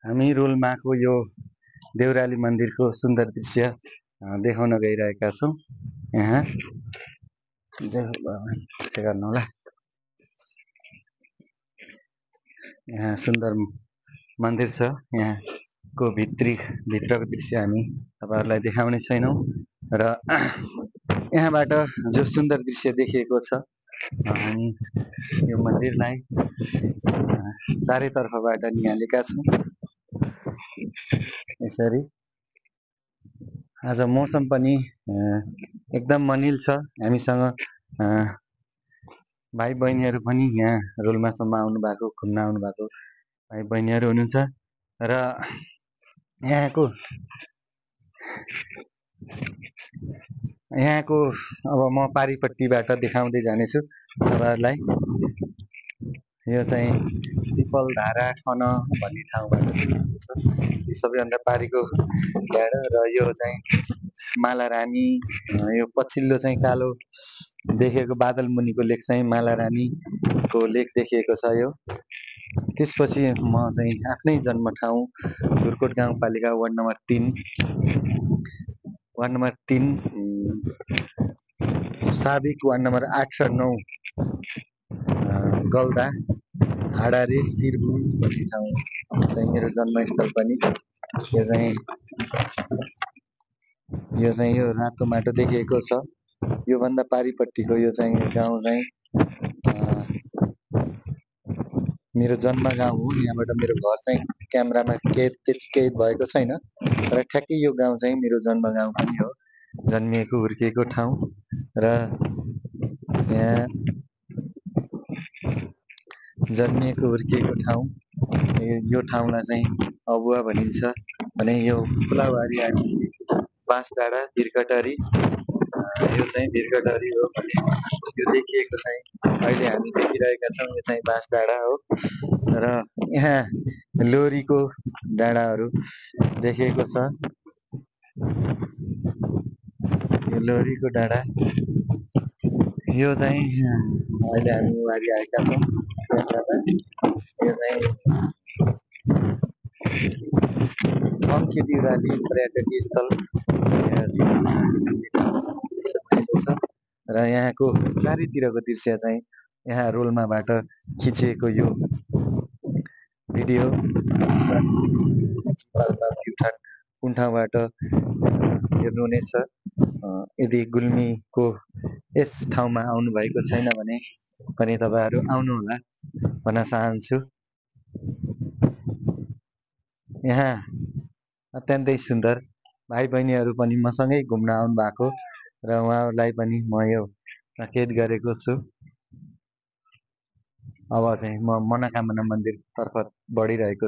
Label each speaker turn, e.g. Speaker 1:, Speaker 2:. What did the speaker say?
Speaker 1: हामी रोल्माको यो देउराली मन्दिरको सुन्दर दृश्य देखाउन गइरहेका छौँ। यहाँ गर्नुहोला, यहाँ सुन्दर मन्दिर छ। यहाँको भित्रको दृश्य हामी तपाईहरुलाई देखाउने छैनौँ र यहाँबाट जो सुन्दर दृश्य देखिएको छ, हामी यो मन्दिरलाई चारैतर्फबाट निहालेका छौँ। यसरी आज मौसम पनि एकदम मनिल छ। हामीसँग भाइ बहिनीहरू पनि यहाँ रोल्मासम्म आउनु भएको, घुम्न आउनु भएको भाइ बहिनीहरू हुनुहुन्छ र यहाँको अब म पारिपट्टिबाट देखाउँदै जानेछु तपाईहरुलाई। यो चाहिँ सिपलधारा खन भन्ने ठाउँबाट देखाएको छ। यो सबैभन्दा पारीको डाँडा र यो चाहिँ मालारानी, यो पछिल्लो चाहिँ कालो देखेको बादल मुनिको लेक चाहिँ मालारानीको लेक देखिएको छ। यो त्यसपछि म चाहिँ आफ्नै जन्म ठाउँ धुर्कोट गाउँपालिका वार्ड नम्बर 3 साबिक वार्ड नम्बर 8 र 9 गल्दा हाडारे सिरबु भन्ने ठाउँ चाहिँ मेरो जन्मस्थल पनि। यो चाहिँ यो रातो माटो देखिएको छ। यो भन्दा पारिपट्टिको यो चाहिँ गाउँ चाहिँ मेरो जन्म गाउँ हो। यहाँबाट मेरो घर चाहिँ क्यामेरामा कैद भएको छैन, तर ठ्याक्कै यो गाउँ चाहिँ मेरो जन्म गाउँ पनि हो, जन्मिएको हुर्किएको ठाउँ। र यहाँ जन्मिएको हुर्किएको ठाउँ, यो ठाउँलाई चाहिँ अबुवा भनिन्छ भने यो फुलाबारी आएपछि बाँसडाँडा बिरकटरी, यो चाहिँ बिरकटरी हो भने यो देखिएको चाहिँ अहिले हामी देखिरहेका छौँ, यो चाहिँ बाँसडाँडा हो। र यहाँ लोरीको डाँडाहरू देखिएको छ। यो लोरीको डाँडा, यो चाहिँ अहिले हामी वारी आएका छौँ। यो चाहिँ देउराली पर्यटकीय स्थल छ र यहाँको चारैतिरको दृश्य चाहिँ यहाँ रोल्माबाट खिचिएको यो भिडियो कुन ठाउँबाट हेर्नुहुनेछ। यदि गुल्मीको यस ठाउँमा आउनु भएको छैन भने पनि तपाईहरु आउनुहोला भन्न चाहन्छु। यहाँ अत्यन्तै सुन्दर भाइ बहिनीहरू पनि मसँगै घुम्न आउनु भएको र उहाँहरूलाई पनि म यो कैद गरेको छु। अब चाहिँ म मनोकामना मन्दिरतर्फ बढिरहेको छु।